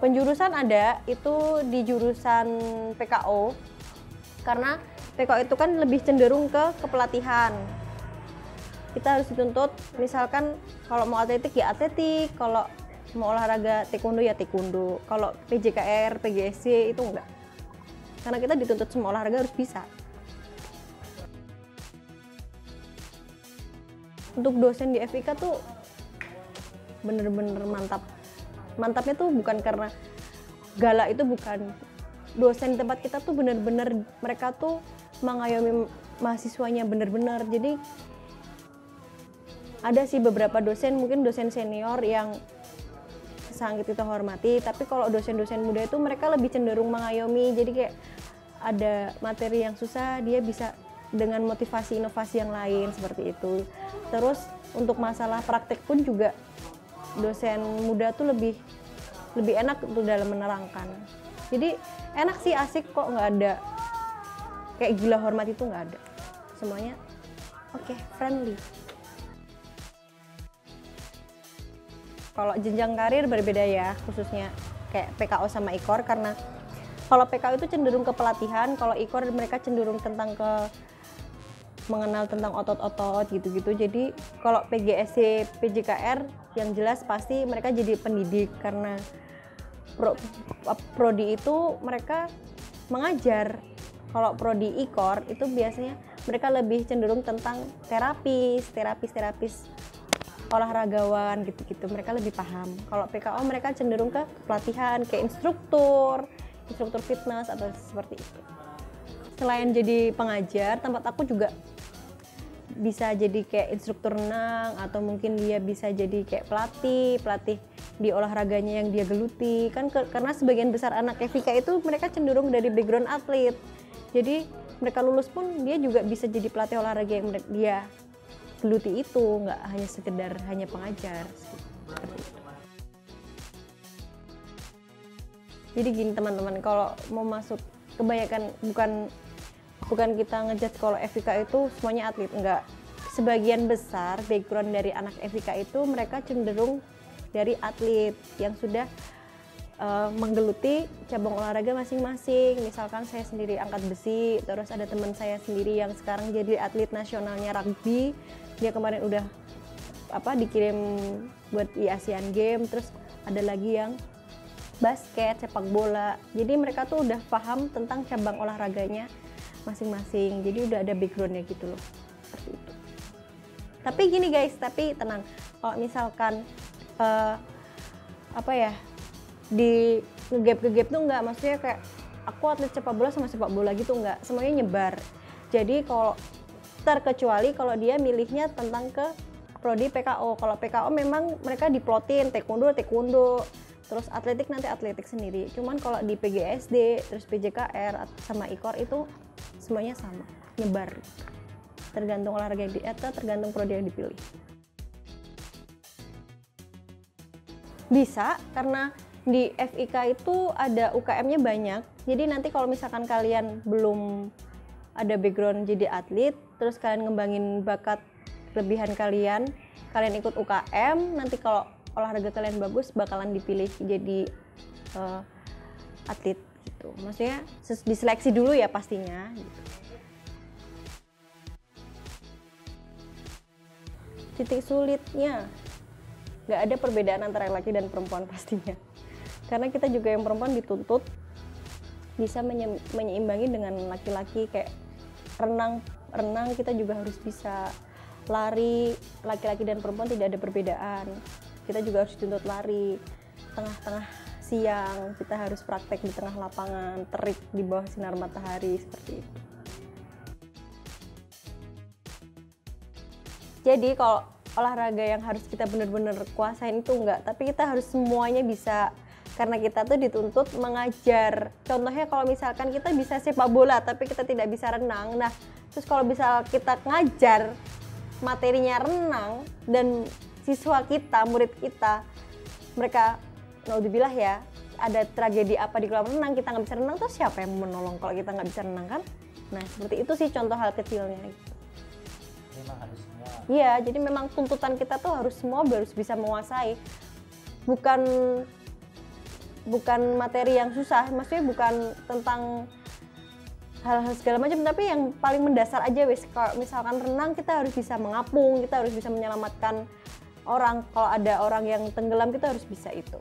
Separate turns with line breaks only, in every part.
Penjurusan ada, itu di jurusan PKO. Karena PKO itu kan lebih cenderung ke kepelatihan. Kita harus dituntut, misalkan kalau mau atletik ya atletik, kalau mau olahraga taekwondo ya taekwondo, kalau PJKR, PGSC itu enggak. Karena kita dituntut semua olahraga harus bisa. Untuk dosen di FIK tuh bener-bener mantap. Mantapnya tuh bukan karena galak, itu bukan. Dosen di tempat kita tuh bener-bener mereka tuh mengayomi mahasiswanya bener-bener. Jadi ada sih beberapa dosen, mungkin dosen senior yang sangat kita hormati, tapi kalau dosen-dosen muda itu mereka lebih cenderung mengayomi. Jadi kayak ada materi yang susah, dia bisa dengan motivasi inovasi yang lain seperti itu. Terus untuk masalah praktek pun juga dosen muda tuh lebih enak tuh dalam menerangkan. Jadi enak sih, asik kok, nggak ada kayak gila hormat, itu nggak ada. Semuanya oke, friendly. Kalau jenjang karir berbeda ya, khususnya kayak PKO sama IKOR, karena kalau PKO itu cenderung ke pelatihan, kalau IKOR mereka cenderung tentang ke mengenal tentang otot-otot gitu-gitu. Jadi kalau PGSC, PJKR yang jelas pasti mereka jadi pendidik, karena prodi itu mereka mengajar. Kalau prodi IKOR itu biasanya mereka lebih cenderung tentang terapis olahragawan gitu-gitu, mereka lebih paham. Kalau PKO mereka cenderung ke pelatihan, kayak instruktur fitness atau seperti itu. Selain jadi pengajar, tempat aku juga bisa jadi kayak instruktur renang, atau mungkin dia bisa jadi kayak pelatih di olahraganya yang dia geluti kan, karena sebagian besar anak FIK itu mereka cenderung dari background atlet. Jadi mereka lulus pun dia juga bisa jadi pelatih olahraga yang dia geluti, itu nggak hanya sekedar hanya pengajar seperti itu. Jadi gini teman-teman, kalau mau masuk, kebanyakan bukan kita ngejudge kalau FIK itu semuanya atlet, enggak. Sebagian besar background dari anak FIK itu mereka cenderung dari atlet yang sudah menggeluti cabang olahraga masing-masing. Misalkan saya sendiri angkat besi, terus ada teman saya sendiri yang sekarang jadi atlet nasionalnya rugby. Dia kemarin udah dikirim buat Asian Games, terus ada lagi yang basket, sepak bola. Jadi mereka tuh udah paham tentang cabang olahraganya masing-masing. Jadi udah ada backgroundnya gitu loh, seperti itu. Tapi gini guys, tapi tenang. Kalau misalkan di ngegap tuh enggak, maksudnya kayak aku atlet sepak bola sama sepak bola gitu enggak, semuanya nyebar. Jadi kalau terkecuali kalau dia milihnya tentang ke prodi PKO. Kalau PKO memang mereka diplotin taekwondo, terus atletik nanti atletik sendiri. Cuman kalau di PGSD, terus PJKR sama IKOR itu semuanya sama, nyebar. Tergantung olahraga yang tergantung prodi yang dipilih. Bisa, karena di FIK itu ada UKM-nya banyak. Jadi nanti kalau misalkan kalian belum ada background jadi atlet, terus kalian ngembangin bakat kelebihan kalian ikut UKM, nanti kalau olahraga kalian bagus bakalan dipilih jadi atlet gitu. Maksudnya diseleksi dulu ya pastinya gitu. Titik sulitnya, nggak ada perbedaan antara laki dan perempuan pastinya. Karena kita juga yang perempuan dituntut bisa menyeimbangi dengan laki-laki, kayak renang kita juga harus bisa. Lari, laki-laki dan perempuan tidak ada perbedaan. Kita juga harus dituntut lari. Tengah-tengah siang kita harus praktek di tengah lapangan, terik di bawah sinar matahari, seperti itu. Jadi kalau olahraga yang harus kita benar-benar kuasain itu enggak, tapi kita harus semuanya bisa. Karena kita tuh dituntut mengajar. Contohnya kalau misalkan kita bisa sepak bola tapi kita tidak bisa renang, nah terus kalau bisa kita ngajar materinya renang dan siswa kita, murid kita, mereka naudzubillah ya, ada tragedi apa di kolam renang, kita nggak bisa renang, terus siapa yang menolong kalau kita nggak bisa renang kan? Nah seperti itu sih contoh hal kecilnya gitu.
Memang harus semua.
Iya, jadi memang tuntutan kita tuh harus semua harus bisa menguasai. Bukan bukan materi yang susah, maksudnya bukan tentang hal-hal segala macam, tapi yang paling mendasar aja wes. Kalau misalkan renang kita harus bisa mengapung, kita harus bisa menyelamatkan orang. Kalau ada orang yang tenggelam kita harus bisa itu,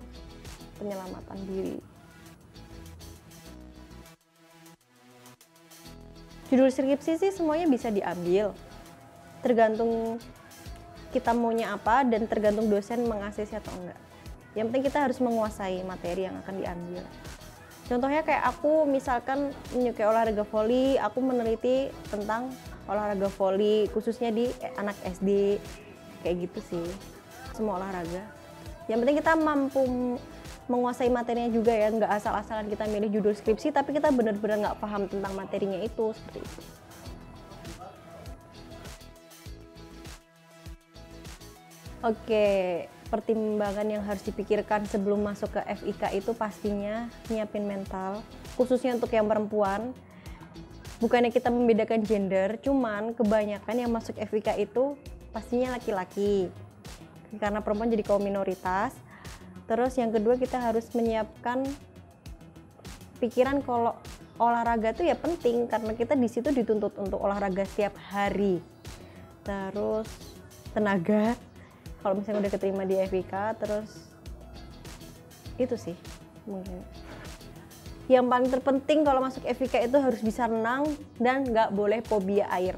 penyelamatan diri. Judul skripsi sih semuanya bisa diambil, tergantung kita maunya apa dan tergantung dosen mengasesi atau enggak. Yang penting kita harus menguasai materi yang akan diambil. Contohnya kayak aku misalkan menyukai olahraga voli, aku meneliti tentang olahraga voli khususnya di anak SD, kayak gitu sih. Semua olahraga. Yang penting kita mampu menguasai materinya juga ya, nggak asal-asalan kita milih judul skripsi tapi kita benar-benar nggak paham tentang materinya itu, seperti itu. Oke, pertimbangan yang harus dipikirkan sebelum masuk ke FIK itu pastinya nyiapin mental, khususnya untuk yang perempuan. Bukannya kita membedakan gender, cuman kebanyakan yang masuk FIK itu pastinya laki-laki, karena perempuan jadi kaum minoritas. Terus yang kedua kita harus menyiapkan pikiran kalau olahraga itu ya penting, karena kita di situ dituntut untuk olahraga setiap hari. Terus tenaga, kalau misalnya udah keterima di FIK, terus itu sih mungkin. Yang paling terpenting kalau masuk FIK itu harus bisa renang dan nggak boleh fobia air.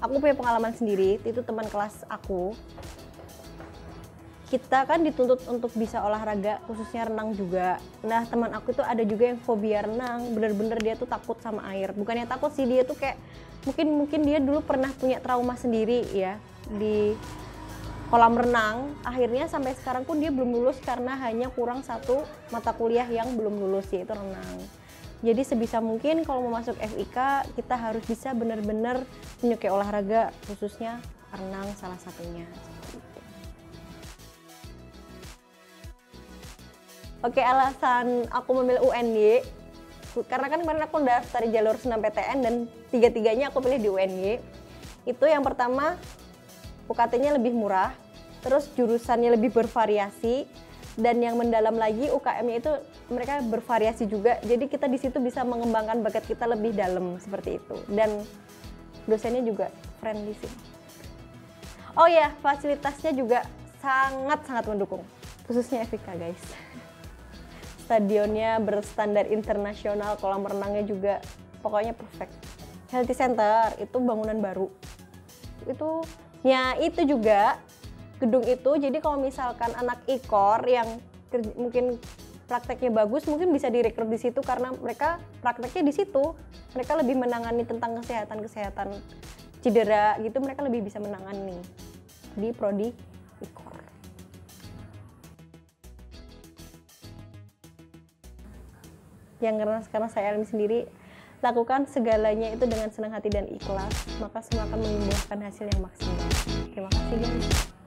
Aku punya pengalaman sendiri, itu teman kelas aku. Kita kan dituntut untuk bisa olahraga, khususnya renang juga. Nah, teman aku itu ada juga yang fobia renang, bener-bener dia tuh takut sama air. Bukannya takut sih, dia tuh kayak mungkin dia dulu pernah punya trauma sendiri ya di kolam renang. Akhirnya sampai sekarang pun dia belum lulus karena hanya kurang satu mata kuliah yang belum lulus, yaitu renang. Jadi sebisa mungkin kalau mau masuk FIK kita harus bisa benar-benar menyukai olahraga, khususnya renang salah satunya. Oke, alasan aku memilih UNY karena kan kemarin aku daftar jalur SNMPTN dan tiga-tiganya aku pilih di UNY. Itu yang pertama, UKT-nya lebih murah, terus jurusannya lebih bervariasi, dan yang mendalam lagi UKM-nya itu mereka bervariasi juga. Jadi kita di situ bisa mengembangkan bakat kita lebih dalam, seperti itu. Dan dosennya juga friendly sih. Oh ya, fasilitasnya juga sangat-sangat mendukung, khususnya FIK guys. Stadionnya berstandar internasional, kolam renangnya juga pokoknya perfect. Healthy Center itu bangunan baru. Itu juga gedung itu, jadi kalau misalkan anak IKOR yang mungkin prakteknya bagus, mungkin bisa direkrut di situ karena mereka prakteknya di situ. Mereka lebih menangani tentang kesehatan cedera gitu, mereka lebih bisa menangani di prodi IKOR. Yang karena saya alami sendiri, lakukan segalanya itu dengan senang hati dan ikhlas, maka semua akan membuahkan hasil yang maksimal. Terima kasih guys.